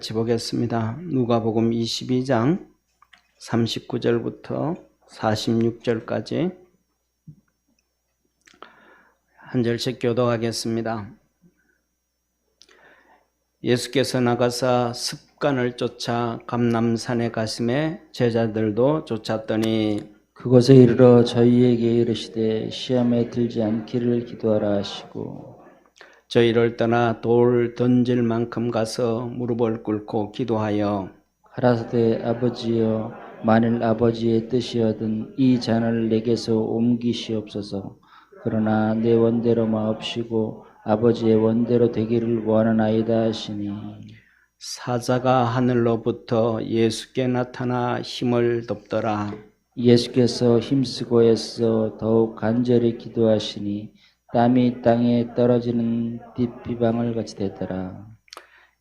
같이 보겠습니다. 누가복음 22장 39절부터 46절까지 한 절씩 교독하겠습니다. 예수께서 나가사 습관을 쫓아 감람산에 가심에 제자들도 쫓았더니 그곳에 이르러 저희에게 이르시되 시험에 들지 않기를 기도하라 하시고 저희를 떠나 돌 던질 만큼 가서 무릎을 꿇고 기도하여 가라사대 아버지여 만일 아버지의 뜻이여든 이 잔을 내게서 옮기시옵소서. 그러나 내 원대로 마옵시고 아버지의 원대로 되기를 원하나이다 하시니 사자가 하늘로부터 예수께 나타나 힘을 덮더라. 예수께서 힘쓰고 애써 더욱 간절히 기도하시니 땀이 땅에 떨어지는 띠비방울 같이 되더라.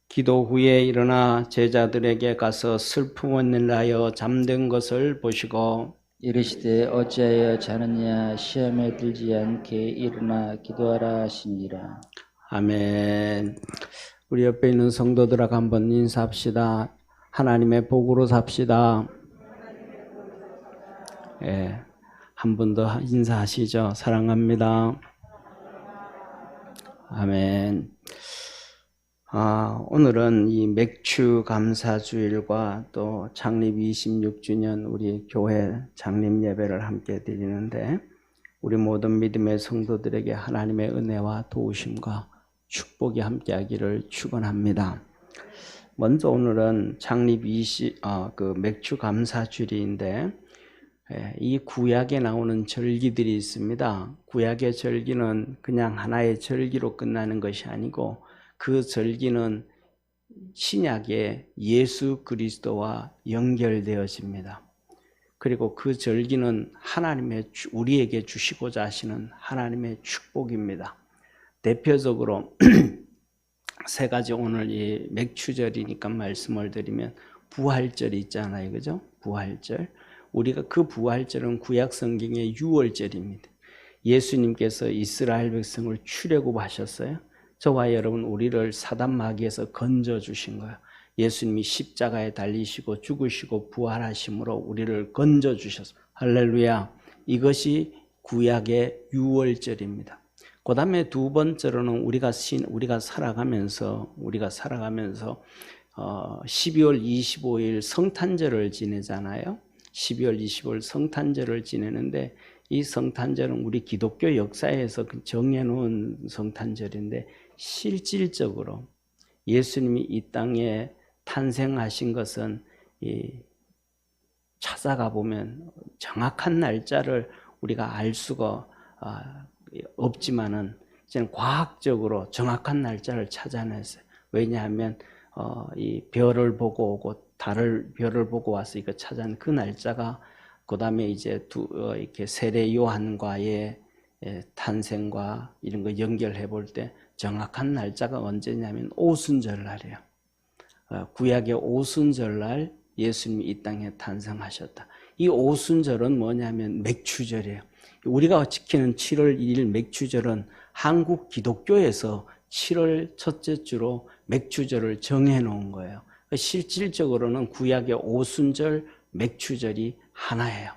기도 후에 일어나 제자들에게 가서 슬픔을 일하여 잠든 것을 보시고 이르시되 어찌하여 자느냐 시험에 들지 않게 일어나 기도하라 하시니라. 아멘. 우리 옆에 있는 성도들하고 한번 인사합시다. 하나님의 복으로 삽시다. 예, 한 번 더 인사하시죠. 사랑합니다. 아멘. 오늘은 이 맥주 감사주일과 또 창립 26주년 우리 교회 창립 예배를 함께 드리는데 우리 모든 믿음의 성도들에게 하나님의 은혜와 도우심과 축복이 함께하기를 축원합니다. 먼저 오늘은 창립 맥주 감사주일인데 이 구약에 나오는 절기들이 있습니다. 구약의 절기는 그냥 하나의 절기로 끝나는 것이 아니고 그 절기는 신약의 예수 그리스도와 연결되어집니다. 그리고 그 절기는 우리에게 주시고자 하시는 하나님의 축복입니다. 대표적으로 세 가지 오늘 이 맥주절이니까 말씀을 드리면 부활절이 있잖아요. 그죠? 부활절. 우리가 그 부활절은 구약 성경의 유월절입니다. 예수님께서 이스라엘 백성을 출애굽하셨어요. 저와 여러분 우리를 사단 마귀에서 건져주신 거예요. 예수님이 십자가에 달리시고 죽으시고 부활하심으로 우리를 건져주셨어요. 할렐루야. 이것이 구약의 유월절입니다. 그 다음에 두 번째로는 우리가 살아가면서 12월 25일 성탄절을 지내잖아요. 12월 25일 성탄절을 지내는데 이 성탄절은 우리 기독교 역사에서 정해놓은 성탄절인데 실질적으로 예수님이 이 땅에 탄생하신 것은 찾아가 보면 정확한 날짜를 우리가 알 수가 없지만은 저는 과학적으로 정확한 날짜를 찾아냈어요. 왜냐하면 이 별을 보고 오고 별을 보고 와서 이거 찾아낸 그 날짜가 그 다음에 이제 이렇게 세례 요한과의 탄생과 이런 거 연결해 볼 때 정확한 날짜가 언제냐면 오순절날이에요. 구약의 오순절날 예수님이 이 땅에 탄생하셨다. 이 오순절은 뭐냐면 맥주절이에요. 우리가 지키는 7월 1일 맥주절은 한국 기독교에서 7월 첫째 주로 맥주절을 정해 놓은 거예요. 실질적으로는 구약의 오순절, 맥주절이 하나예요.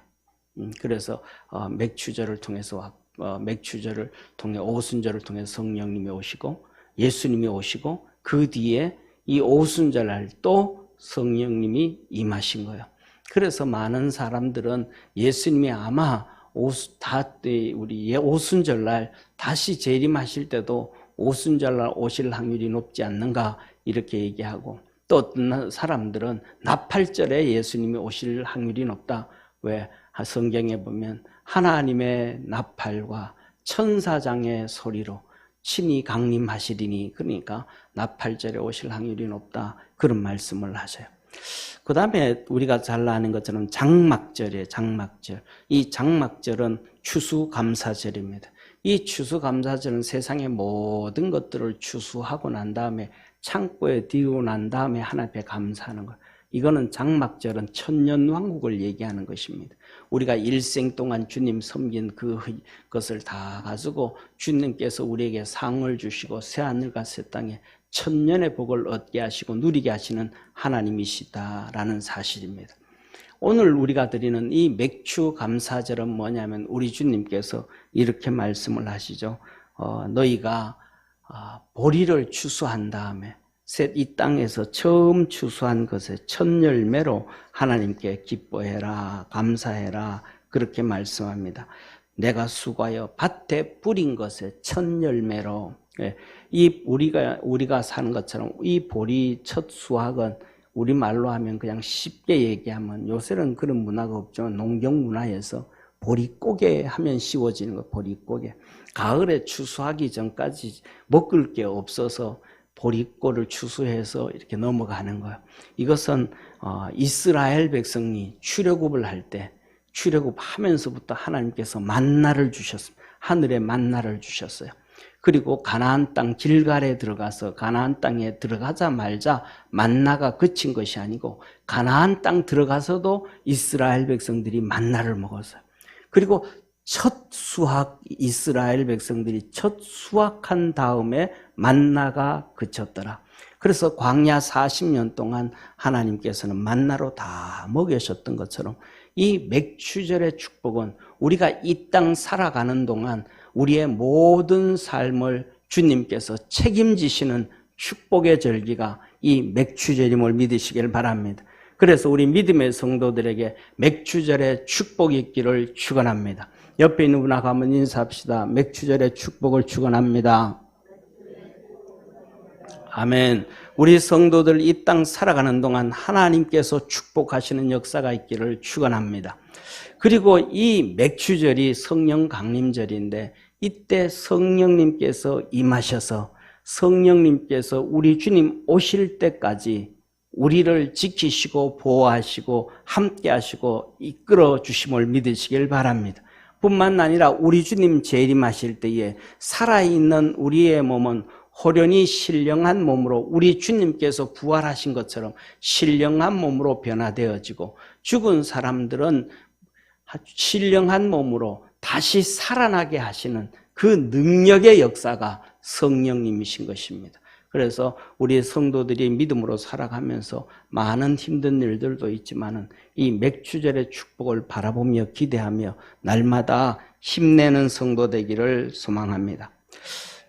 그래서 맥주절을 통해서 오순절을 통해 성령님이 오시고 예수님이 오시고 그 뒤에 이 오순절날 또 성령님이 임하신 거예요. 그래서 많은 사람들은 예수님이 아마 우리 오순절날 다시 재림하실 때도 오순절날 오실 확률이 높지 않는가 이렇게 얘기하고 또 어떤 사람들은 나팔절에 예수님이 오실 확률이 높다. 왜? 성경에 보면 하나님의 나팔과 천사장의 소리로 친히 강림하시리니 그러니까 나팔절에 오실 확률이 높다. 그런 말씀을 하세요. 그 다음에 우리가 잘 아는 것처럼 장막절이에요. 장막절. 이 장막절은 추수감사절입니다. 이 추수감사절은 세상의 모든 것들을 추수하고 난 다음에 창고에 들고 난 다음에 하나님 앞에 감사하는 것. 이거는 장막절은 천년왕국을 얘기하는 것입니다. 우리가 일생 동안 주님 섬긴 그것을 다 가지고 주님께서 우리에게 상을 주시고 새하늘과 새 땅에 천년의 복을 얻게 하시고 누리게 하시는 하나님이시다라는 사실입니다. 오늘 우리가 드리는 이 맥주 감사절은 뭐냐면 우리 주님께서 이렇게 말씀을 하시죠. 너희가 보리를 추수한 다음에 이 땅에서 처음 추수한 것의 첫 열매로 하나님께 기뻐해라, 감사해라, 그렇게 말씀합니다. 내가 수고하여 밭에 뿌린 것의 첫 열매로, 이 우리가 사는 것처럼 이 보리 첫 수확은 우리말로 하면 그냥 쉽게 얘기하면, 요새는 그런 문화가 없지만 농경 문화에서 보리고개 하면 씌워지는 거, 보리고개. 가을에 추수하기 전까지 먹을 게 없어서 보리꼴을 추수해서 이렇게 넘어가는 거예요. 이것은 이스라엘 백성이 출애굽을 할 때, 출애굽하면서부터 하나님께서 만나를 주셨습니다. 하늘에 만나를 주셨어요. 그리고 가나안 땅 길갈에 들어가서 가나안 땅에 들어가자마자 만나가 그친 것이 아니고 가나안 땅 들어가서도 이스라엘 백성들이 만나를 먹었어요. 그리고 첫 수확, 이스라엘 백성들이 첫 수확한 다음에 만나가 그쳤더라. 그래서 광야 40년 동안 하나님께서는 만나로 다 먹이셨던 것처럼 이 맥추절의 축복은 우리가 이 땅 살아가는 동안 우리의 모든 삶을 주님께서 책임지시는 축복의 절기가 이 맥추절임을 믿으시길 바랍니다. 그래서 우리 믿음의 성도들에게 맥추절의 축복이 있기를 축원합니다. 옆에 있는 분하고 한번 인사합시다. 맥추절의 축복을 축원합니다. 아멘. 우리 성도들 이 땅 살아가는 동안 하나님께서 축복하시는 역사가 있기를 축원합니다. 그리고 이 맥추절이 성령 강림절인데 이때 성령님께서 임하셔서 성령님께서 우리 주님 오실 때까지 우리를 지키시고 보호하시고 함께 하시고 이끌어 주심을 믿으시길 바랍니다. 뿐만 아니라 우리 주님 재림하실 때에 살아있는 우리의 몸은 호련히 신령한 몸으로 우리 주님께서 부활하신 것처럼 신령한 몸으로 변화되어지고 죽은 사람들은 신령한 몸으로 다시 살아나게 하시는 그 능력의 역사가 성령님이신 것입니다. 그래서 우리 성도들이 믿음으로 살아가면서 많은 힘든 일들도 있지만은 이 맥추절의 축복을 바라보며 기대하며 날마다 힘내는 성도 되기를 소망합니다.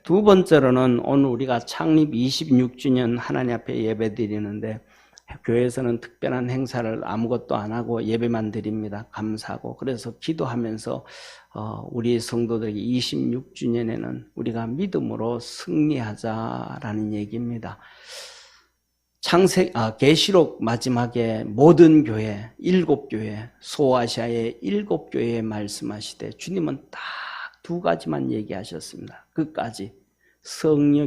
두 번째로는 오늘 우리가 창립 26주년 하나님 앞에 예배 드리는데 교회에서는 특별한 행사를 아무것도 안 하고 예배만 드립니다. 감사하고. 그래서 기도하면서 우리 성도들에게 26주년에는 우리가 믿음으로 승리하자라는 얘기입니다. 계시록 마지막에 모든 교회, 7교회, 소아시아의 7교회에 말씀하시되 주님은 딱 두 가지만 얘기하셨습니다. 끝까지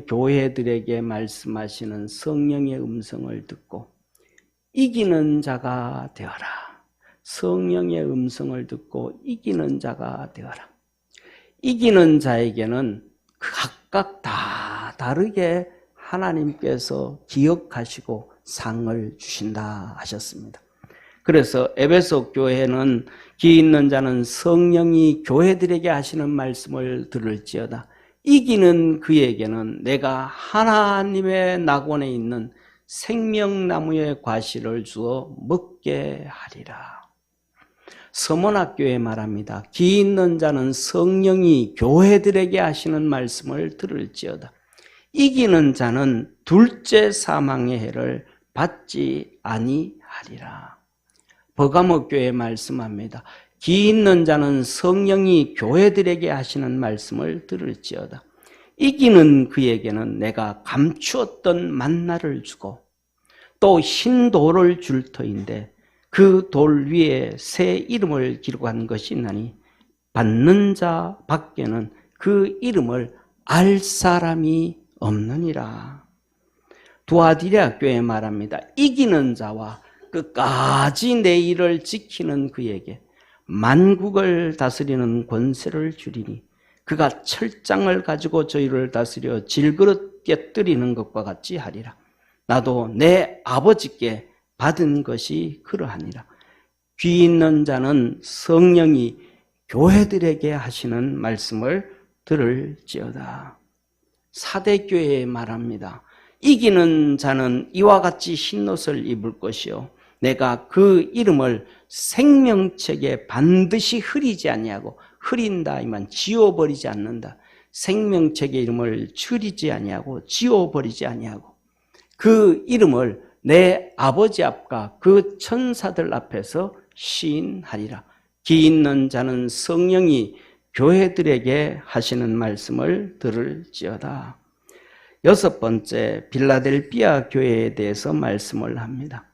교회들에게 말씀하시는 성령의 음성을 듣고 이기는 자가 되어라. 성령의 음성을 듣고 이기는 자가 되어라. 이기는 자에게는 각각 다 다르게 하나님께서 기억하시고 상을 주신다 하셨습니다. 그래서 에베소 교회는 기 있는 자는 성령이 교회들에게 하시는 말씀을 들을지어다. 이기는 그에게는 내가 하나님의 낙원에 있는 생명나무의 과실을 주어 먹게 하리라. 서문학교에 말합니다. 기 있는 자는 성령이 교회들에게 하시는 말씀을 들을지어다. 이기는 자는 둘째 사망의 해를 받지 아니하리라. 버가모 교회에 말씀합니다. 기 있는 자는 성령이 교회들에게 하시는 말씀을 들을지어다. 이기는 그에게는 내가 감추었던 만나를 주고 또 흰 돌을 줄 터인데 그 돌 위에 새 이름을 기록한 것이 있나니 받는 자 밖에는 그 이름을 알 사람이 없느니라. 두아디라 교회에 말합니다. 이기는 자와 끝까지 내 일을 지키는 그에게 만국을 다스리는 권세를 주리니 그가 철장을 가지고 저희를 다스려 질그릇 깨뜨리는 것과 같이 하리라. 나도 내 아버지께 받은 것이 그러하니라. 귀 있는 자는 성령이 교회들에게 하시는 말씀을 들을지어다. 사대교회에 말합니다. 이기는 자는 이와 같이 흰옷을 입을 것이요 내가 그 이름을 생명책에 반드시 흐리지 아니하고, 흐린다 이만 지워버리지 않는다. 생명책의 이름을 흐리지 아니하고 지워버리지 아니하고 그 이름을 내 아버지 앞과 그 천사들 앞에서 시인하리라. 기 있는 자는 성령이 교회들에게 하시는 말씀을 들을지어다. 여섯 번째, 빌라델비아 교회에 대해서 말씀을 합니다.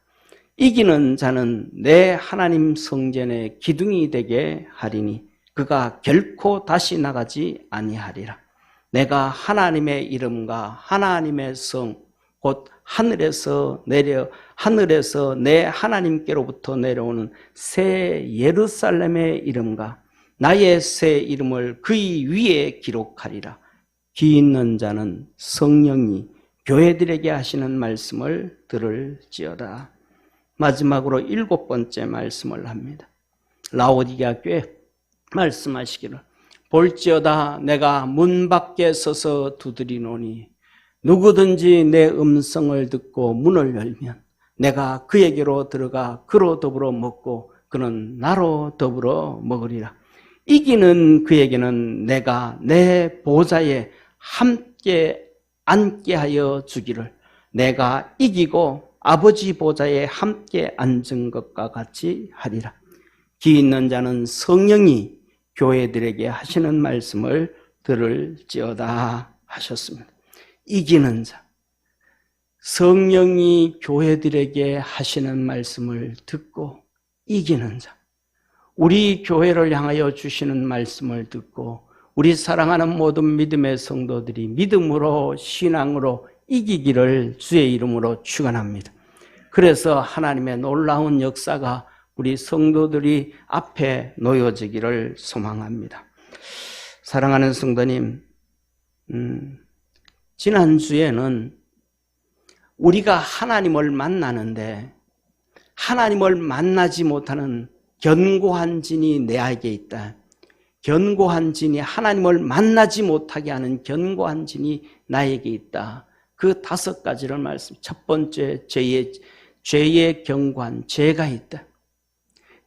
이기는 자는 내 하나님 성전의 기둥이 되게 하리니 그가 결코 다시 나가지 아니하리라. 내가 하나님의 이름과 하나님의 성 곧 하늘에서 내 하나님께로부터 내려오는 새 예루살렘의 이름과 나의 새 이름을 그의 위에 기록하리라. 귀 있는 자는 성령이 교회들에게 하시는 말씀을 들을지어다. 마지막으로 일곱 번째 말씀을 합니다. 라오디게아 교회 말씀하시기를 볼지어다 내가 문 밖에 서서 두드리노니 누구든지 내 음성을 듣고 문을 열면 내가 그에게로 들어가 그로 더불어 먹고 그는 나로 더불어 먹으리라. 이기는 그에게는 내가 내 보좌에 함께 앉게 하여 주기를 내가 이기고 아버지 보좌에 함께 앉은 것과 같이 하리라. 기 있는 자는 성령이 교회들에게 하시는 말씀을 들을지어다 하셨습니다. 이기는 자, 성령이 교회들에게 하시는 말씀을 듣고 이기는 자, 우리 교회를 향하여 주시는 말씀을 듣고 우리 사랑하는 모든 믿음의 성도들이 믿음으로 신앙으로 이기기를 주의 이름으로 축원합니다. 그래서 하나님의 놀라운 역사가 우리 성도들이 앞에 놓여지기를 소망합니다. 사랑하는 성도님, 지난주에는 우리가 하나님을 만나는데 하나님을 만나지 못하는 견고한 진이 내게 있다. 견고한 진이 하나님을 만나지 못하게 하는 견고한 진이 나에게 있다. 그 다섯 가지를 말씀. 첫 번째, 죄의 견고한 죄가 있다.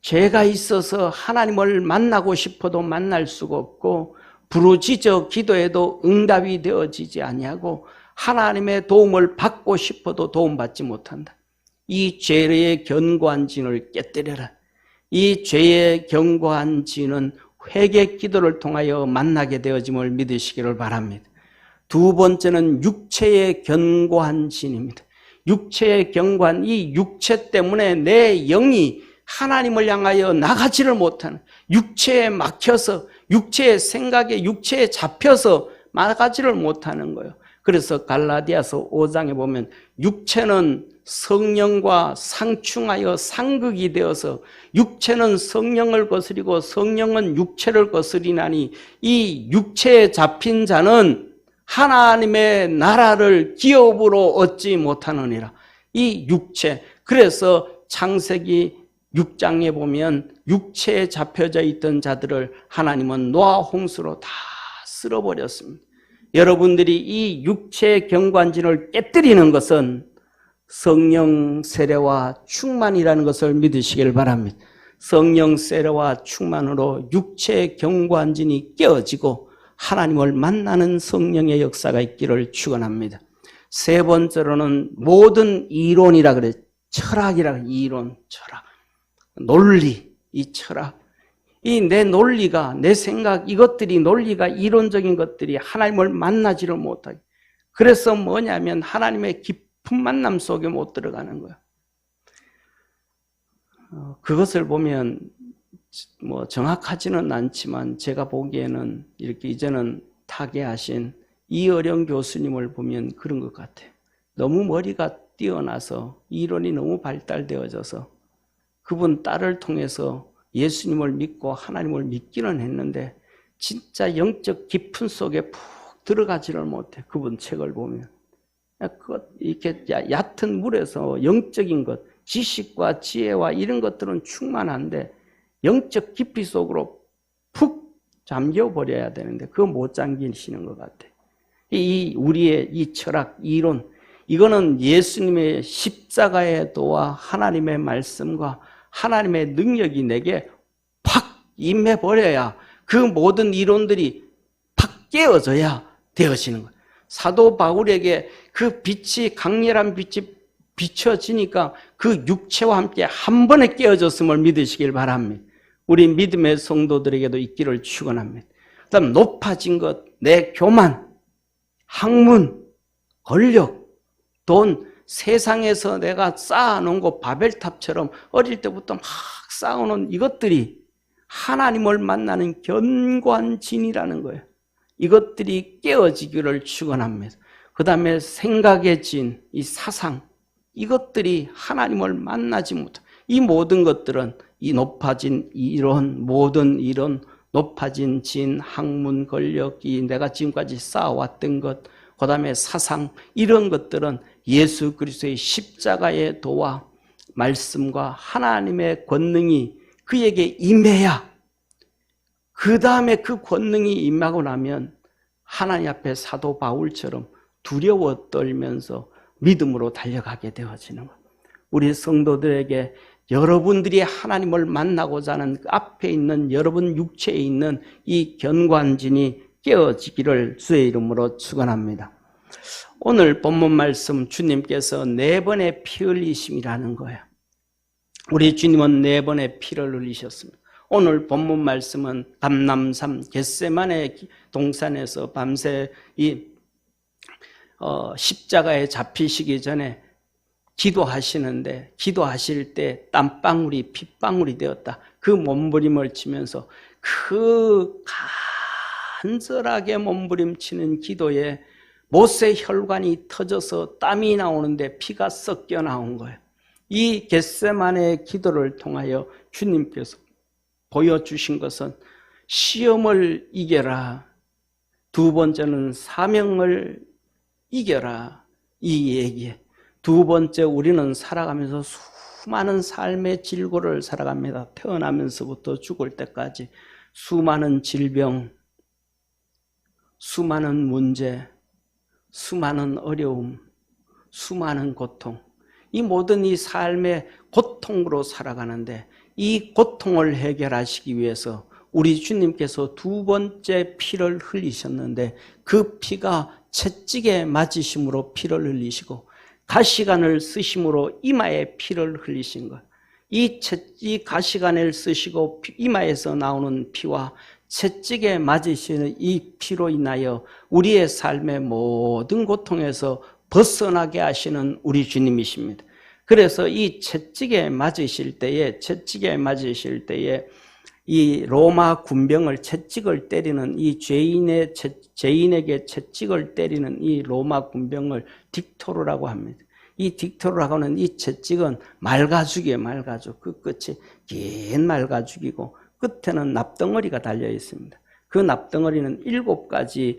죄가 있어서 하나님을 만나고 싶어도 만날 수가 없고 부르짖어 기도해도 응답이 되어지지 아니하고 하나님의 도움을 받고 싶어도 도움받지 못한다. 이 죄의 견고한 진을 깨뜨려라. 이 죄의 견고한 진은 회개 기도를 통하여 만나게 되어짐을 믿으시기를 바랍니다. 두 번째는 육체의 견고한 진입니다. 육체의 견고한 이 육체 때문에 내 영이 하나님을 향하여 나가지를 못하는, 육체에 막혀서 육체의 생각에 육체에 잡혀서 나가지를 못하는 거예요. 그래서 갈라디아서 5장에 보면 육체는 성령과 상충하여 상극이 되어서 육체는 성령을 거스리고 성령은 육체를 거스리나니 이 육체에 잡힌 자는 하나님의 나라를 기업으로 얻지 못하느니라. 이 육체, 그래서 창세기 6장에 보면 육체에 잡혀져 있던 자들을 하나님은 노아 홍수로 다 쓸어버렸습니다. 여러분들이 이 육체의 경관진을 깨뜨리는 것은 성령 세례와 충만이라는 것을 믿으시길 바랍니다. 성령 세례와 충만으로 육체의 경관진이 깨어지고 하나님을 만나는 성령의 역사가 있기를 축원합니다. 세 번째로는 모든 이론이라 그래. 철학이라, 이론, 철학, 논리, 이 철학, 이 내 논리가, 내 생각, 이것들이 논리가, 이론적인 것들이 하나님을 만나지를 못하게. 그래서 뭐냐면 하나님의 깊은 만남 속에 못 들어가는 거야. 그것을 보면 뭐 정확하지는 않지만 제가 보기에는 이렇게 이제는 타계하신 이어령 교수님을 보면 그런 것 같아요. 너무 머리가 뛰어나서 이론이 너무 발달되어져서 그분 딸을 통해서 예수님을 믿고 하나님을 믿기는 했는데 진짜 영적 깊은 속에 푹 들어가지를 못해. 그분 책을 보면 이렇게 얕은 물에서 영적인 것, 지식과 지혜와 이런 것들은 충만한데 영적 깊이 속으로 푹 잠겨버려야 되는데 그거 못 잠기시는 것 같아. 이 우리의 이 철학, 이론, 이거는 예수님의 십자가의 도와 하나님의 말씀과 하나님의 능력이 내게 팍 임해버려야 그 모든 이론들이 팍 깨어져야 되어지는 거예요. 사도 바울에게 그 빛이, 강렬한 빛이 비춰지니까 그 육체와 함께 한 번에 깨어졌음을 믿으시길 바랍니다. 우리 믿음의 성도들에게도 있기를 축원합니다. 그다음 높아진 것, 내 교만, 학문, 권력, 돈, 세상에서 내가 쌓아놓은 거 바벨탑처럼 어릴 때부터 막 쌓아놓은 이것들이 하나님을 만나는 견고한진이라는 거예요. 이것들이 깨어지기를 축원합니다. 그 다음에 생각의 진, 이 사상, 이것들이 하나님을 만나지 못한 이 모든 것들은 이 높아진 이론, 모든 이론, 높아진 진, 학문, 권력이 내가 지금까지 쌓아왔던 것, 그 다음에 사상, 이런 것들은 예수 그리스도의 십자가의 도와 말씀과 하나님의 권능이 그에게 임해야, 그 다음에 그 권능이 임하고 나면 하나님 앞에 사도 바울처럼 두려워 떨면서 믿음으로 달려가게 되어지는 것. 우리 성도들에게 여러분들이 하나님을 만나고자 하는 그 앞에 있는 여러분 육체에 있는 이 견고한진이 깨어지기를 주의 이름으로 축원합니다. 오늘 본문 말씀 주님께서 4번의 피 흘리심이라는 거예요. 우리 주님은 4번의 피를 흘리셨습니다. 오늘 본문 말씀은 감람산 겟세마네 동산에서 밤새 이 십자가에 잡히시기 전에 기도하시는데, 기도하실 때 땀방울이 핏방울이 되었다. 그 몸부림을 치면서 그 간절하게 몸부림치는 기도에 못의 혈관이 터져서 땀이 나오는데 피가 섞여 나온 거예요. 이 겟세마네의 기도를 통하여 주님께서 보여주신 것은 시험을 이겨라, 두 번째는 사명을 이겨라, 이 얘기에 두 번째 우리는 살아가면서 수많은 삶의 질고를 살아갑니다. 태어나면서부터 죽을 때까지 수많은 질병, 수많은 문제, 수많은 어려움, 수많은 고통, 이 모든 이 삶의 고통으로 살아가는데 이 고통을 해결하시기 위해서 우리 주님께서 두 번째 피를 흘리셨는데 그 피가 채찍에 맞으심으로 피를 흘리시고 가시관을 쓰심으로 이마에 피를 흘리신 것. 이 가시관을 쓰시고 이마에서 나오는 피와 채찍에 맞으시는 이 피로 인하여 우리의 삶의 모든 고통에서 벗어나게 하시는 우리 주님이십니다. 그래서 이 채찍에 맞으실 때에 이 로마 군병을 채찍을 때리는 이 죄인에게 채찍을 때리는 이 로마 군병을 딕토르라고 합니다. 이 딕토르라고 하는 이 채찍은 말가죽이에요. 말가죽. 그 끝이 긴 말가죽이고 끝에는 납덩어리가 달려 있습니다. 그 납덩어리는 7가지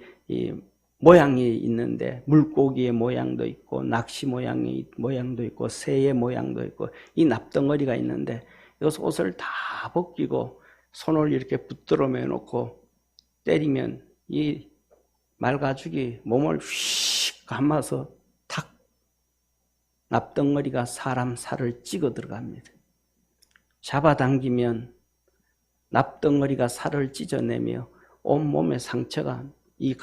모양이 있는데 물고기의 모양도 있고 낚시 모양도 있고 새의 모양도 있고 이 납덩어리가 있는데 이것을 옷을 다 벗기고 손을 이렇게 붙들어 매놓고 때리면 이 말가죽이 몸을 휙 감아서 탁 납덩어리가 사람 살을 찍어 들어갑니다. 잡아당기면 납덩어리가 살을 찢어내며 온몸의 상처가 이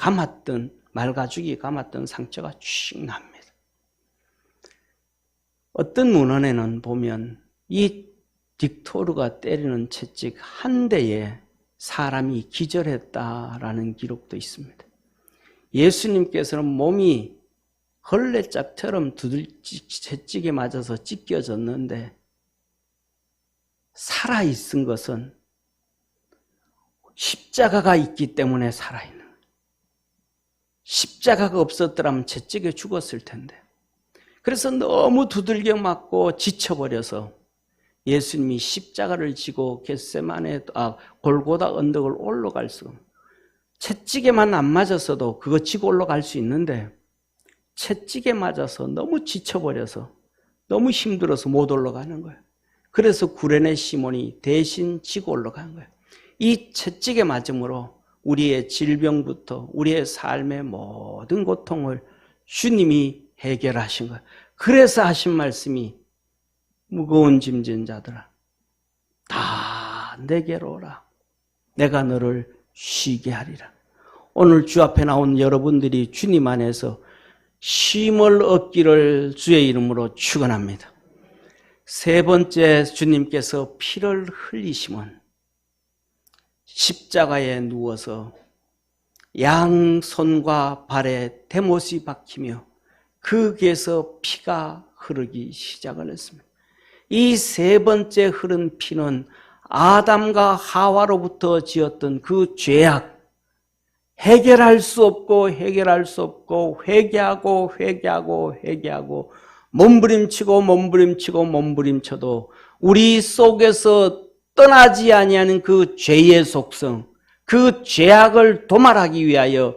말가죽이 감았던 상처가 쭉 납니다. 어떤 문헌에는 보면 이 딕토르가 때리는 채찍 한 대에 사람이 기절했다라는 기록도 있습니다. 예수님께서는 몸이 걸레짝처럼 채찍에 맞아서 찢겨졌는데 살아있은 것은 십자가가 있기 때문에 살아있는 거예요. 십자가가 없었더라면 채찍에 죽었을 텐데. 그래서 너무 두들겨 맞고 지쳐버려서 예수님이 십자가를 지고 골고다 언덕을 올라갈 수, 채찍에만 안 맞았어도 그거 지고 올라갈 수 있는데 채찍에 맞아서 너무 지쳐버려서 너무 힘들어서 못 올라가는 거예요. 그래서 구레네 시몬이 대신 지고 올라간 거예요. 이 채찍에 맞음으로 우리의 질병부터 우리의 삶의 모든 고통을 주님이 해결하신 거예요. 그래서 하신 말씀이 무거운 짐진 자들아 다 내게로 오라. 내가 너를 쉬게 하리라. 오늘 주 앞에 나온 여러분들이 주님 안에서 쉼을 얻기를 주의 이름으로 축원합니다. 세 번째, 주님께서 피를 흘리심은 십자가에 누워서 양손과 발에 대못이 박히며 그 귀에서 피가 흐르기 시작을 했습니다. 이 세 번째 흐른 피는 아담과 하와로부터 지었던 그 죄악, 해결할 수 없고 회개하고 몸부림쳐도 우리 속에서 떠나지 아니하는 그 죄의 속성, 그 죄악을 도말하기 위하여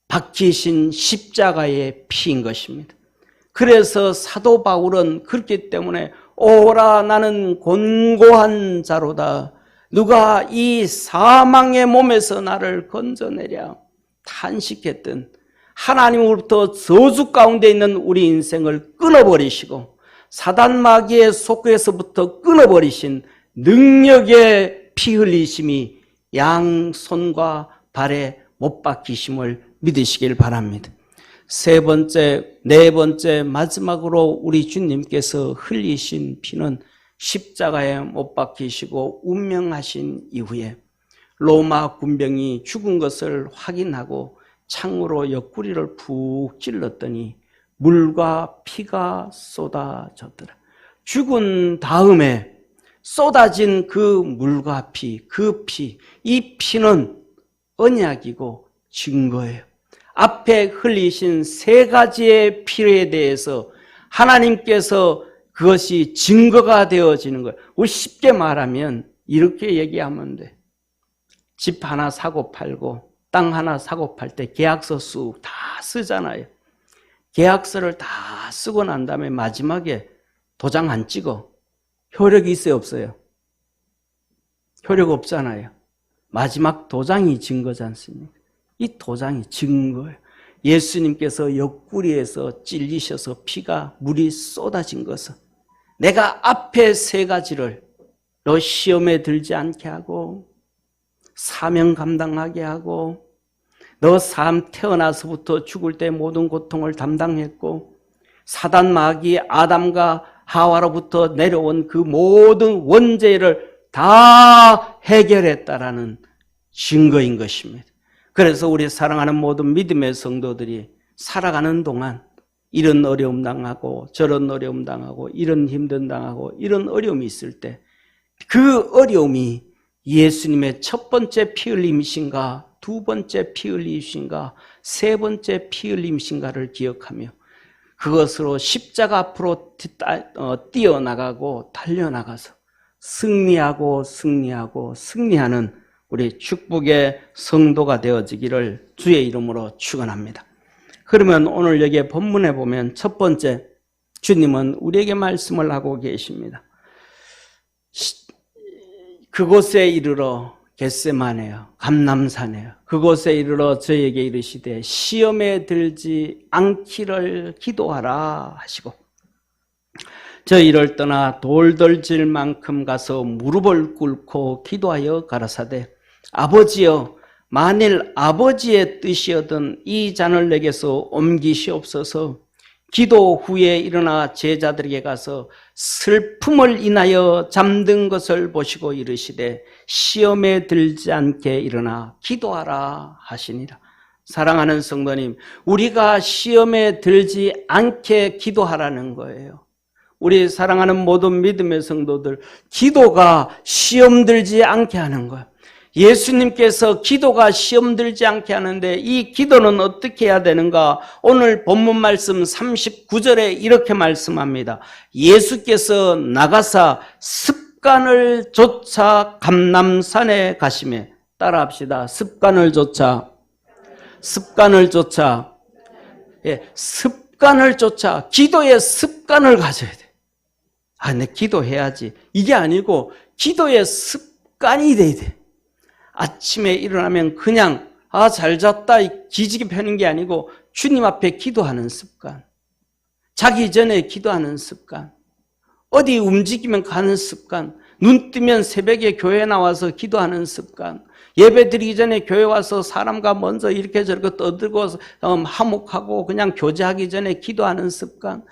박히신 십자가의 피인 것입니다. 그래서 사도 바울은 그렇기 때문에 오라 나는 곤고한 자로다. 누가 이 사망의 몸에서 나를 건져내랴 탄식했던 하나님으로부터 저주 가운데 있는 우리 인생을 끊어버리시고 사단 마귀의 속에서부터 끊어버리신 능력의 피 흘리심이 양손과 발에 못 박히심을 믿으시길 바랍니다. 세 번째, 네 번째, 마지막으로 우리 주님께서 흘리신 피는 십자가에 못 박히시고 운명하신 이후에 로마 군병이 죽은 것을 확인하고 창으로 옆구리를 푹 찔렀더니 물과 피가 쏟아졌더라. 죽은 다음에 쏟아진 그 물과 피, 이 피는 언약이고 증거예요. 앞에 흘리신 세 가지의 피에 대해서 하나님께서 그것이 증거가 되어지는 거예요. 우리 쉽게 말하면 이렇게 얘기하면 돼. 집 하나 사고 팔고 땅 하나 사고 팔 때 계약서 쑥 다 쓰잖아요. 계약서를 다 쓰고 난 다음에 마지막에 도장 안 찍어. 효력이 있어요, 없어요? 효력 없잖아요. 마지막 도장이 증거지 않습니까? 이 도장이 증거예요. 예수님께서 옆구리에서 찔리셔서 피가 물이 쏟아진 것은 내가 앞에 세 가지를 너 시험에 들지 않게 하고 사명 감당하게 하고 너 삶 태어나서부터 죽을 때 모든 고통을 담당했고 사단 마귀 아담과 하와로부터 내려온 그 모든 원죄를 다 해결했다라는 증거인 것입니다. 그래서 우리 사랑하는 모든 믿음의 성도들이 살아가는 동안 이런 어려움 당하고 저런 어려움 당하고 이런 힘든 당하고 이런 어려움이 있을 때 그 어려움이 예수님의 첫 번째 피 흘림이신가 두 번째 피 흘림이신가 세 번째 피 흘림이신가를 기억하며 그것으로 십자가 앞으로 뛰어나가고 달려나가서 승리하는 우리 축복의 성도가 되어지기를 주의 이름으로 축원합니다. 그러면 오늘 여기에 본문에 보면 첫 번째 주님은 우리에게 말씀을 하고 계십니다. 그곳에 이르러 겟세마네요, 감람산에요. 그곳에 이르러 저에게 이르시되 시험에 들지 않기를 기도하라 하시고 저희를 떠나 돌덜질 만큼 가서 무릎을 꿇고 기도하여 가라사대 아버지여 만일 아버지의 뜻이었던 이 잔을 내게서 옮기시옵소서. 기도 후에 일어나 제자들에게 가서 슬픔을 인하여 잠든 것을 보시고 이르시되 시험에 들지 않게 일어나 기도하라 하시니라. 사랑하는 성도님, 우리가 시험에 들지 않게 기도하라는 거예요. 우리 사랑하는 모든 믿음의 성도들, 기도가 시험 들지 않게 하는 거예요. 예수님께서 기도가 시험 들지 않게 하는데 이 기도는 어떻게 해야 되는가? 오늘 본문 말씀 39절에 이렇게 말씀합니다. 예수께서 나가사 습관을 좇아 감람산에 가시매. 따라합시다. 습관을 좇아. 예, 습관을 좇아. 기도의 습관을 가져야 돼. 내 기도해야지. 이게 아니고 기도의 습관이 돼야 돼. 아침에 일어나면 그냥 잘 잤다 기지개 펴는 게 아니고 주님 앞에 기도하는 습관, 자기 전에 기도하는 습관, 어디 움직이면 가는 습관, 눈 뜨면 새벽에 교회 나와서 기도하는 습관, 예배 드리기 전에 교회 와서 사람과 먼저 이렇게 저렇게 떠들고 화목하고 그냥 교제하기 전에 기도하는 습관,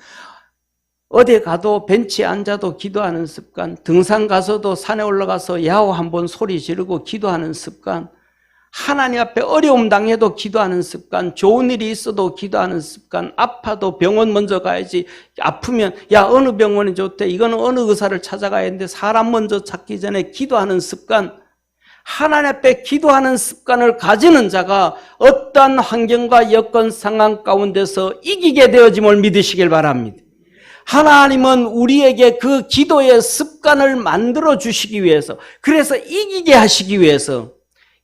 어디 가도 벤치에 앉아도 기도하는 습관, 등산 가서도 산에 올라가서 야호 한번 소리 지르고 기도하는 습관, 하나님 앞에 어려움 당해도 기도하는 습관, 좋은 일이 있어도 기도하는 습관, 아파도 병원 먼저 가야지, 아프면 야 어느 병원이 좋대, 이거는 어느 의사를 찾아가야 하는데 사람 먼저 찾기 전에 기도하는 습관, 하나님 앞에 기도하는 습관을 가지는 자가 어떠한 환경과 여건 상황 가운데서 이기게 되어짐을 믿으시길 바랍니다. 하나님은 우리에게 그 기도의 습관을 만들어 주시기 위해서, 그래서 이기게 하시기 위해서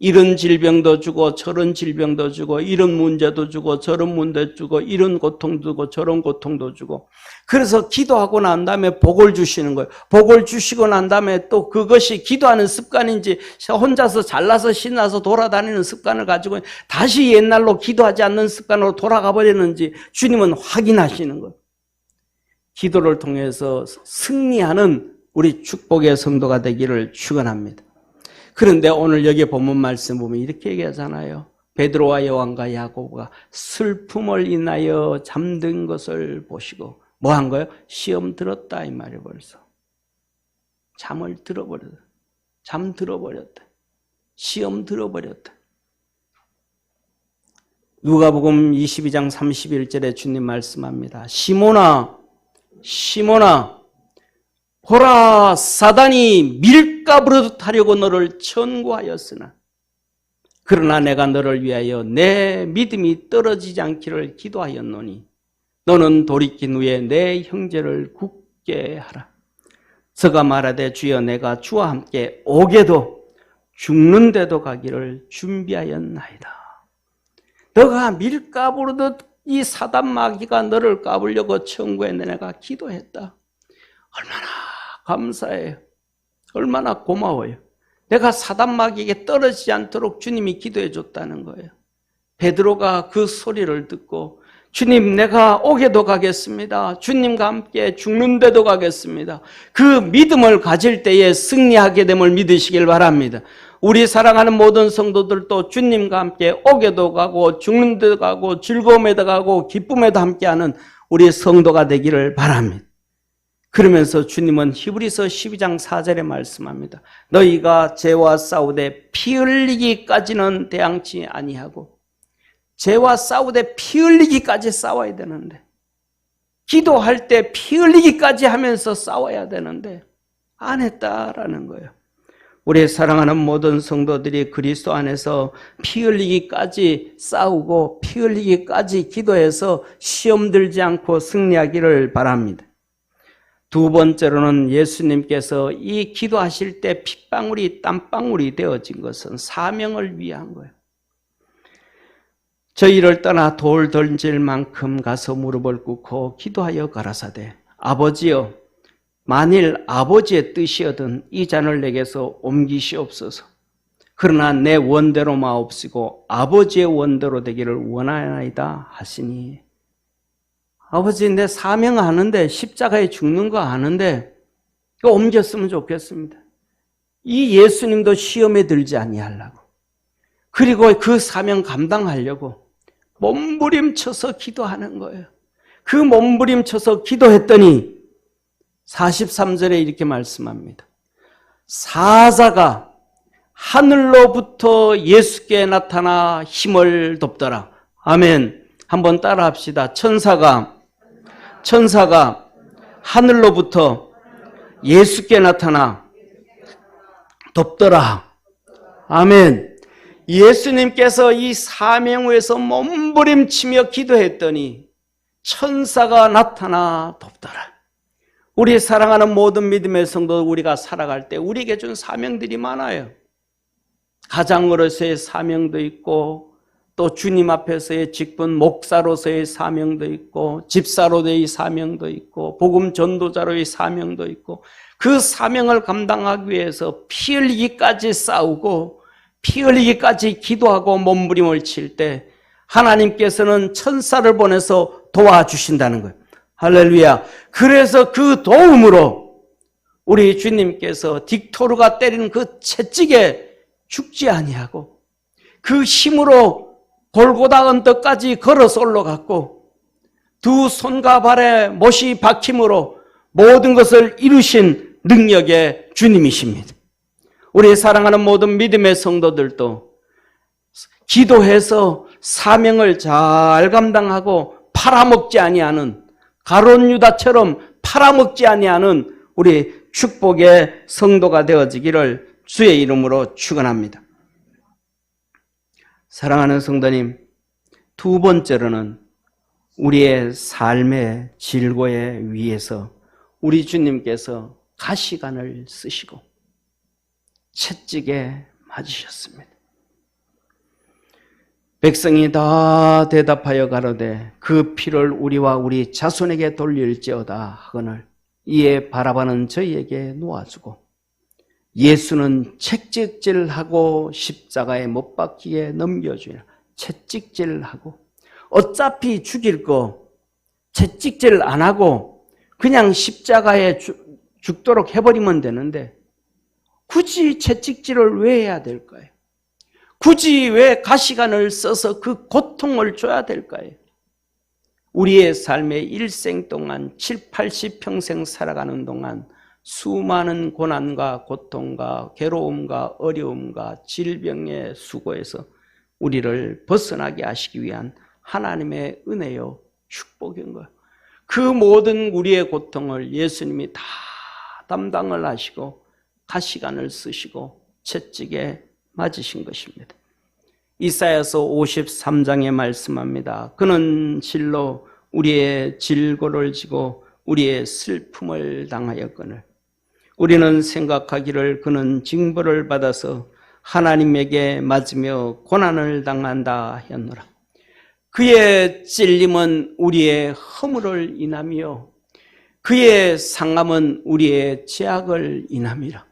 이런 질병도 주고 저런 질병도 주고 이런 문제도 주고 저런 문제도 주고 이런 고통도 주고 저런 고통도 주고, 그래서 기도하고 난 다음에 복을 주시는 거예요. 복을 주시고 난 다음에 또 그것이 기도하는 습관인지 혼자서 잘나서 신나서 돌아다니는 습관을 가지고 다시 옛날로 기도하지 않는 습관으로 돌아가 버리는지 주님은 확인하시는 거예요. 기도를 통해서 승리하는 우리 축복의 성도가 되기를 축원합니다. 그런데 오늘 여기 본문 말씀 보면 이렇게 얘기하잖아요. 베드로와 요한과 야고보가 슬픔을 인하여 잠든 것을 보시고 뭐 한 거예요? 시험 들었다 이 말이에요. 벌써 잠을 들어버렸다. 잠 들어버렸다. 시험 들어버렸다. 누가복음 22장 31절에 주님 말씀합니다. 시몬아 시몬아 보라 사단이 밀가부로 타려고 너를 천구하였으나 그러나 내가 너를 위하여 내 믿음이 떨어지지 않기를 기도하였노니 너는 돌이킨 후에 내 형제를 굳게 하라. 저가 말하되 주여 내가 주와 함께 오게도 죽는데도 가기를 준비하였나이다. 너가 밀가부르듯 이 사단 마귀가 너를 까불려고 천구했는데 내가 기도했다. 얼마나 감사해요. 얼마나 고마워요. 내가 사단 마귀에게 떨어지지 않도록 주님이 기도해 줬다는 거예요. 베드로가 그 소리를 듣고 주님 내가 오게도 가겠습니다. 주님과 함께 죽는데도 가겠습니다. 그 믿음을 가질 때에 승리하게 됨을 믿으시길 바랍니다. 우리 사랑하는 모든 성도들도 주님과 함께 오게도 가고 죽는데도 가고 즐거움에도 가고 기쁨에도 함께하는 우리 성도가 되기를 바랍니다. 그러면서 주님은 히브리서 12장 4절에 말씀합니다. 너희가 죄와 싸우되 피 흘리기까지는 대항치 아니하고, 죄와 싸우되 피 흘리기까지 싸워야 되는데, 기도할 때 피 흘리기까지 하면서 싸워야 되는데 안 했다라는 거예요. 우리 사랑하는 모든 성도들이 그리스도 안에서 피 흘리기까지 싸우고 피 흘리기까지 기도해서 시험 들지 않고 승리하기를 바랍니다. 두 번째로는 예수님께서 이 기도하실 때 핏방울이 땀방울이 되어진 것은 사명을 위한 거예요. 저희를 떠나 돌 던질 만큼 가서 무릎을 꿇고 기도하여 가라사대 아버지여 만일 아버지의 뜻이거든 이 잔을 내게서 옮기시옵소서. 그러나 내 원대로 마옵시고 아버지의 원대로 되기를 원하나이다 하시니, 아버지 내 사명 아는데 십자가에 죽는 거 아는데 이거 옮겼으면 좋겠습니다. 이 예수님도 시험에 들지 아니하려고, 그리고 그 사명 감당하려고 몸부림쳐서 기도하는 거예요. 그 몸부림쳐서 기도했더니 43절에 이렇게 말씀합니다. 사자가 하늘로부터 예수께 나타나 힘을 돕더라. 아멘. 한번 따라 합시다. 천사가 하늘로부터 예수께 나타나 돕더라. 아멘. 예수님께서 이 사명에서 몸부림치며 기도했더니 천사가 나타나 돕더라. 우리 사랑하는 모든 믿음의 성도, 우리가 살아갈 때 우리에게 준 사명들이 많아요. 가장으로서의 사명도 있고, 또 주님 앞에서의 직분 목사로서의 사명도 있고, 집사로의 사명도 있고, 복음 전도자로의 사명도 있고, 그 사명을 감당하기 위해서 피 흘리기까지 싸우고 피 흘리기까지 기도하고 몸부림을 칠 때 하나님께서는 천사를 보내서 도와주신다는 거예요. 할렐루야. 그래서 그 도움으로 우리 주님께서 딕토르가 때리는 그 채찍에 죽지 아니하고 그 힘으로 골고다 언덕까지 걸어서 올라갔고 두 손과 발에 못이 박힘으로 모든 것을 이루신 능력의 주님이십니다. 우리 사랑하는 모든 믿음의 성도들도 기도해서 사명을 잘 감당하고 팔아먹지 아니하는 가룟 유다처럼 팔아먹지 아니하는 우리 축복의 성도가 되어지기를 주의 이름으로 축원합니다. 사랑하는 성도님, 두 번째로는 우리의 삶의 질고에 위해서 우리 주님께서 가시관을 쓰시고 채찍에 맞으셨습니다. 백성이 다 대답하여 가로되 그 피를 우리와 우리 자손에게 돌릴지어다 하거늘 이에 바라바는 저희에게 놓아주고 예수는 채찍질하고 십자가에 못 박히게 넘겨주니라. 채찍질하고 어차피 죽일 거 채찍질 안 하고 그냥 십자가에 죽도록 해버리면 되는데 굳이 채찍질을 왜 해야 될까요? 굳이 왜 가시관을 써서 그 고통을 줘야 될까요? 우리의 삶의 일생 동안 7, 80평생 살아가는 동안 수많은 고난과 고통과 괴로움과 어려움과 질병의 수고에서 우리를 벗어나게 하시기 위한 하나님의 은혜요 축복인 거예요. 그 모든 우리의 고통을 예수님이 다 담당을 하시고 가시관을 쓰시고 채찍에 맞으신 것입니다. 이사야서 53장에 말씀합니다. 그는 실로 우리의 질고를 지고 우리의 슬픔을 당하였거늘 우리는 생각하기를 그는 징벌을 받아서 하나님에게 맞으며 고난을 당한다 하였노라. 그의 찔림은 우리의 허물을 인하며 그의 상함은 우리의 죄악을 인함이라.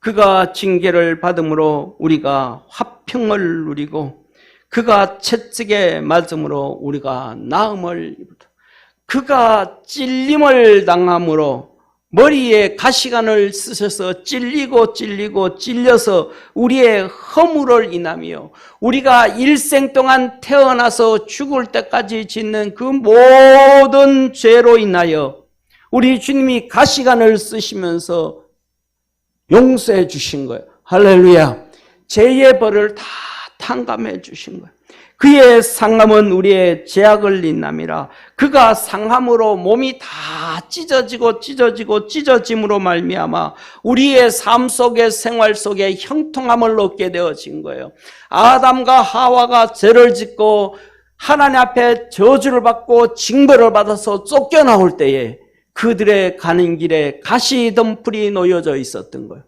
그가 징계를 받음으로 우리가 화평을 누리고 그가 채찍에 맞음으로 우리가 나음을 입었다. 그가 찔림을 당함으로 머리에 가시관을 쓰셔서 찔리고 찔려서 우리의 허물을 인하며 우리가 일생 동안 태어나서 죽을 때까지 짓는 그 모든 죄로 인하여 우리 주님이 가시관을 쓰시면서 용서해 주신 거예요. 할렐루야. 죄의 벌을 다 탕감해 주신 거예요. 그의 상함은 우리의 죄악을 인함이라. 그가 상함으로 몸이 다 찢어짐으로 말미암아 우리의 삶 속에 생활 속에 형통함을 얻게 되어진 거예요. 아담과 하와가 죄를 짓고 하나님 앞에 저주를 받고 징벌을 받아서 쫓겨나올 때에 그들의 가는 길에 가시덤불이 놓여져 있었던 거예요.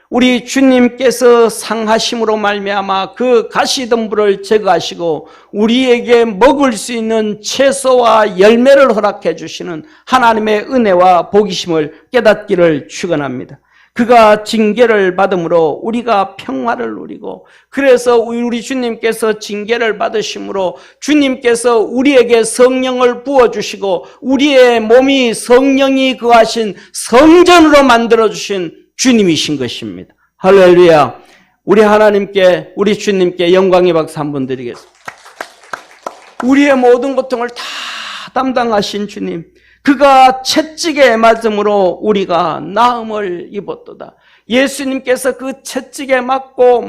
우리 주님께서 상하심으로 말미암아 그 가시덤불을 제거하시고 우리에게 먹을 수 있는 채소와 열매를 허락해 주시는 하나님의 은혜와 복이심을 깨닫기를 축원합니다. 그가 징계를 받음으로 우리가 평화를 누리고 그래서 우리 주님께서 징계를 받으심으로 주님께서 우리에게 성령을 부어주시고 우리의 몸이 성령이 거하신 성전으로 만들어주신 주님이신 것입니다. 할렐루야. 우리 하나님께 우리 주님께 영광의 박수 한번 드리겠습니다. 우리의 모든 고통을 다 담당하신 주님, 그가 채찍에 맞음으로 우리가 나음을 입었도다. 예수님께서 그 채찍에 맞고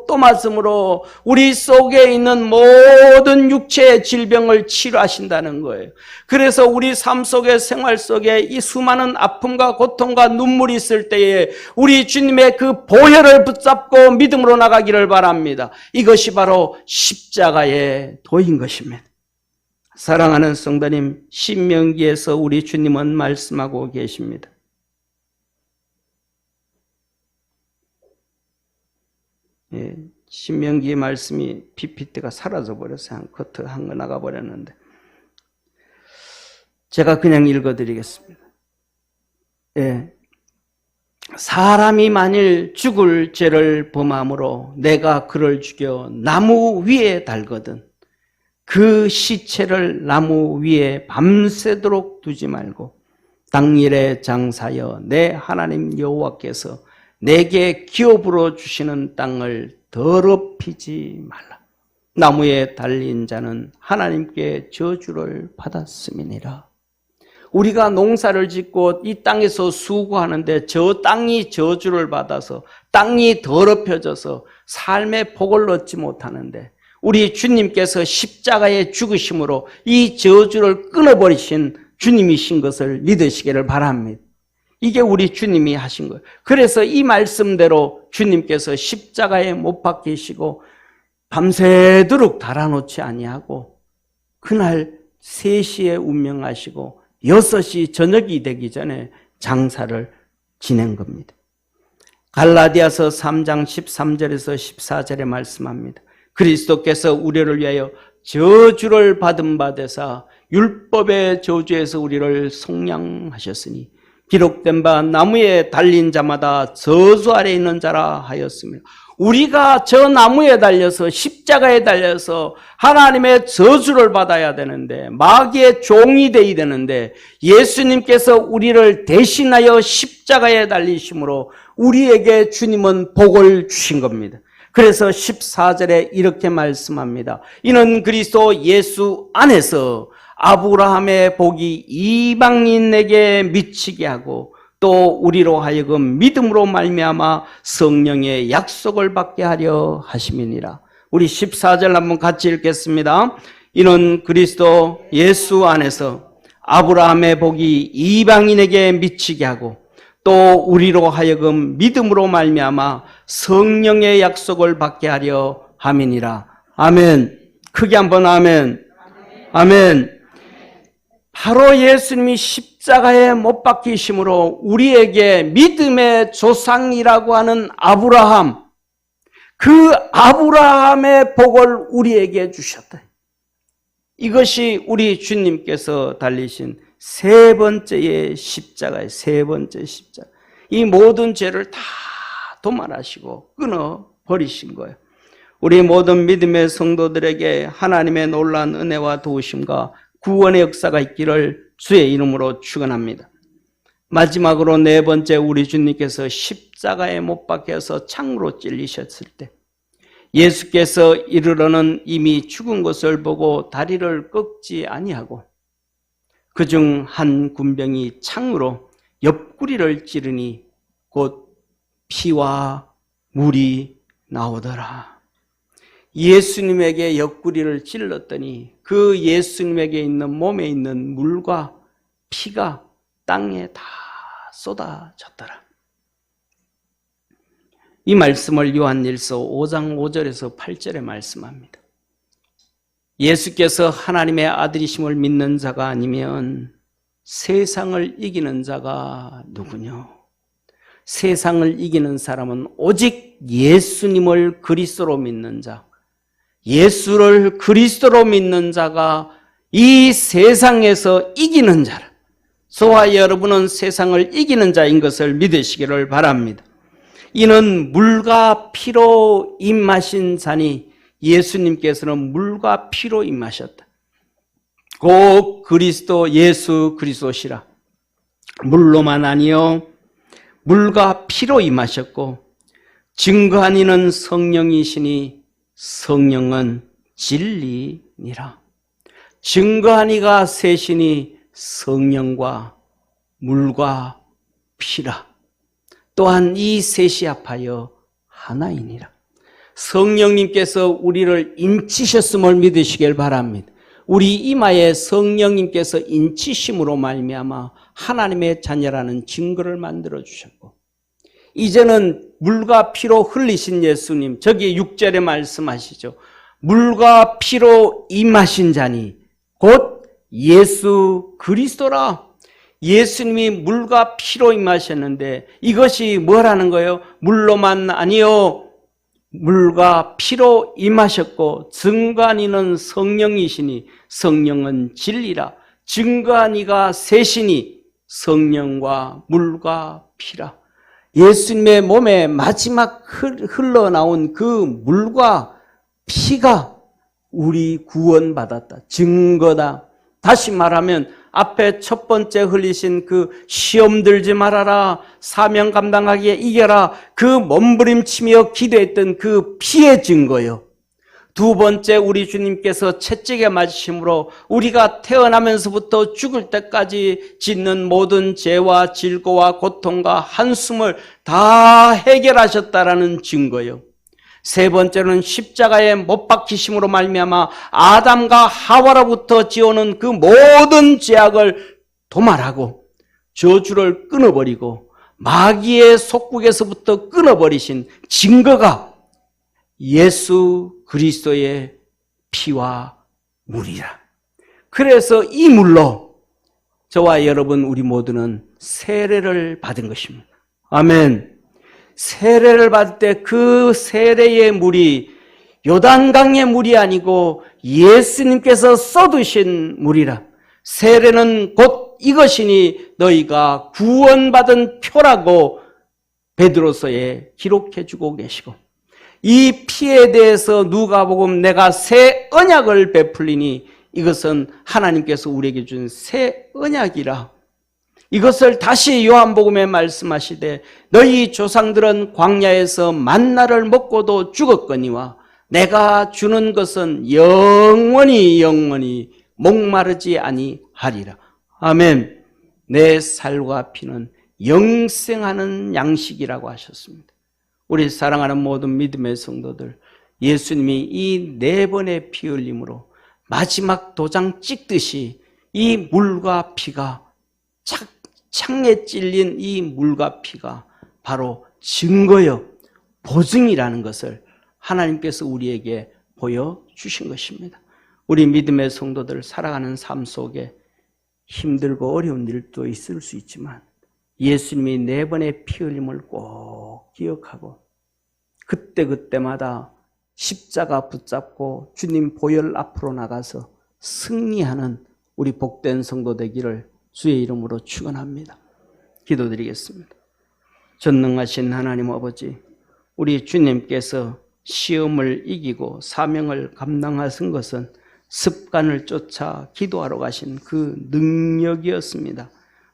또 맞음으로 우리 속에 있는 모든 육체의 질병을 치료하신다는 거예요. 그래서 우리 삶 속에 생활 속에 이 수많은 아픔과 고통과 눈물이 있을 때에 우리 주님의 그 보혈을 붙잡고 믿음으로 나가기를 바랍니다. 이것이 바로 십자가의 도인 것입니다. 사랑하는 성도님, 신명기에서 우리 주님은 말씀하고 계십니다. 예, 신명기 말씀이 PPT가 사라져버렸어요. 커트 한 거 나가버렸는데 제가 그냥 읽어드리겠습니다. 예, 사람이 만일 죽을 죄를 범함으로 내가 그를 죽여 나무 위에 달거든 그 시체를 나무 위에 밤새도록 두지 말고 당일에 장사여 내 하나님 여호와께서 내게 기업으로 주시는 땅을 더럽히지 말라. 나무에 달린 자는 하나님께 저주를 받았음이니라. 우리가 농사를 짓고 이 땅에서 수고하는데 저 땅이 저주를 받아서 땅이 더럽혀져서 삶의 복을 얻지 못하는데 우리 주님께서 십자가에 죽으심으로 이 저주를 끊어버리신 주님이신 것을 믿으시기를 바랍니다. 이게 우리 주님이 하신 거예요. 그래서 이 말씀대로 주님께서 십자가에 못 박히시고 밤새도록 달아놓지 아니하고 그날 3시에 운명하시고 6시 저녁이 되기 전에 장사를 지낸 겁니다. 갈라디아서 3장 13절에서 14절에 말씀합니다. 그리스도께서 우리를 위하여 저주를 받은 바 되사 율법의 저주에서 우리를 속량하셨으니 기록된 바 나무에 달린 자마다 저주 아래 있는 자라 하였으며 우리가 저 나무에 달려서 십자가에 달려서 하나님의 저주를 받아야 되는데 마귀의 종이 되어야 되는데 예수님께서 우리를 대신하여 십자가에 달리심으로 우리에게 주님은 복을 주신 겁니다. 그래서 14절에 이렇게 말씀합니다. 이는 그리스도 예수 안에서 아브라함의 복이 이방인에게 미치게 하고 또 우리로 하여금 믿음으로 말미암아 성령의 약속을 받게 하려 하심이니라. 우리 14절 한번 같이 읽겠습니다. 이는 그리스도 예수 안에서 아브라함의 복이 이방인에게 미치게 하고 또 우리로 하여금 믿음으로 말미암아 성령의 약속을 받게 하려 함이니라. 아멘. 크게 한번 아멘. 아멘. 바로 예수님이 십자가에 못 박히심으로 우리에게 믿음의 조상이라고 하는 아브라함, 그 아브라함의 복을 우리에게 주셨다. 이것이 우리 주님께서 달리신 세 번째의 십자가예요. 세 번째 십자가. 이 모든 죄를 다 도말하시고 끊어버리신 거예요. 우리 모든 믿음의 성도들에게 하나님의 놀라운 은혜와 도우심과 구원의 역사가 있기를 주의 이름으로 축원합니다. 마지막으로 네 번째 우리 주님께서 십자가에 못 박혀서 창으로 찔리셨을 때 예수께서 이르러는 이미 죽은 것을 보고 다리를 꺾지 아니하고 그중 한 군병이 창으로 옆구리를 찌르니 곧 피와 물이 나오더라. 예수님에게 옆구리를 찔렀더니 그 예수님에게 있는 몸에 있는 물과 피가 땅에 다 쏟아졌더라. 이 말씀을 요한일서 5장 5절에서 8절에 말씀합니다. 예수께서 하나님의 아들이심을 믿는 자가 아니면 세상을 이기는 자가 누구뇨? 세상을 이기는 사람은 오직 예수님을 그리스도로 믿는 자, 예수를 그리스도로 믿는 자가 이 세상에서 이기는 자라. 저와 여러분은 세상을 이기는 자인 것을 믿으시기를 바랍니다. 이는 물과 피로 임하신 자니 예수님께서는 물과 피로 임하셨다. 곧 그리스도 예수 그리스도시라. 물로만 아니요 물과 피로 임하셨고 증거한 이는 성령이시니 성령은 진리니라. 증거한 이가 셋이니 성령과 물과 피라. 또한 이 셋이 합하여 하나이니라. 성령님께서 우리를 인치셨음을 믿으시길 바랍니다. 우리 이마에 성령님께서 인치심으로 말미암아 하나님의 자녀라는 증거를 만들어 주셨고 이제는 물과 피로 흘리신 예수님, 저기 6절에 말씀하시죠. 물과 피로 임하신 자니 곧 예수 그리스도라. 예수님이 물과 피로 임하셨는데 이것이 뭐라는 거예요? 물로만 아니요 물과 피로 임하셨고 증거한 이는 성령이시니 성령은 진리라. 증거한 이가 셋이니 성령과 물과 피라. 예수님의 몸에 마지막 흘러나온 그 물과 피가 우리 구원받았다. 증거다. 다시 말하면 앞에 첫 번째 흘리신 그 시험 들지 말아라, 사명 감당하기에 이겨라, 그 몸부림치며 기도했던 그 피의 증거요. 두 번째 우리 주님께서 채찍에 맞으심으로 우리가 태어나면서부터 죽을 때까지 짓는 모든 죄와 질고와 고통과 한숨을 다 해결하셨다라는 증거요. 세 번째는 십자가에 못 박히심으로 말미암아 아담과 하와로부터 지어오는 그 모든 죄악을 도말하고 저주를 끊어버리고 마귀의 속국에서부터 끊어버리신 증거가 예수 그리스도의 피와 물이라. 그래서 이 물로 저와 여러분 우리 모두는 세례를 받은 것입니다. 아멘. 세례를 받을 때 그 세례의 물이 요단강의 물이 아니고 예수님께서 쏟으신 물이라. 세례는 곧 이것이니 너희가 구원받은 표라고 베드로서에 기록해주고 계시고, 이 피에 대해서 누가복음 내가 새 언약을 베풀리니 이것은 하나님께서 우리에게 준 새 언약이라. 이것을 다시 요한복음에 말씀하시되 너희 조상들은 광야에서 만나를 먹고도 죽었거니와 내가 주는 것은 영원히 목마르지 아니하리라. 아멘. 내 살과 피는 영생하는 양식이라고 하셨습니다. 우리 사랑하는 모든 믿음의 성도들, 예수님이 이 4번의 피 흘림으로 마지막 도장 찍듯이 이 물과 피가 창에 찔린 이 물과 피가 바로 증거요, 보증이라는 것을 하나님께서 우리에게 보여주신 것입니다. 우리 믿음의 성도들 살아가는 삶 속에 힘들고 어려운 일도 있을 수 있지만 예수님이 4번의 피 흘림을 꼭 기억하고 그때마다 십자가 붙잡고 주님 보혈 앞으로 나가서 승리하는 우리 복된 성도 되기를 주의 이름으로 축원합니다. 기도드리겠습니다. 전능하신 하나님 아버지, 우리 주님께서 시험을 이기고 사명을 감당하신 것은 습관을 쫓아 기도하러 가신 그 능력이었습니다.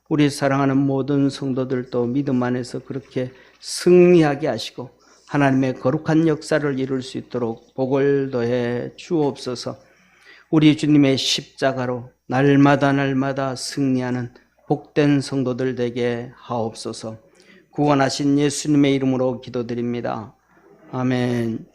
우리 사랑하는 모든 성도들도 믿음 안에서 그렇게 승리하게 하시고 하나님의 거룩한 역사를 이룰 수 있도록 복을 더해 주옵소서. 우리 주님의 십자가로 날마다 승리하는 복된 성도들 되게 하옵소서. 구원하신 예수님의 이름으로 기도드립니다. 아멘.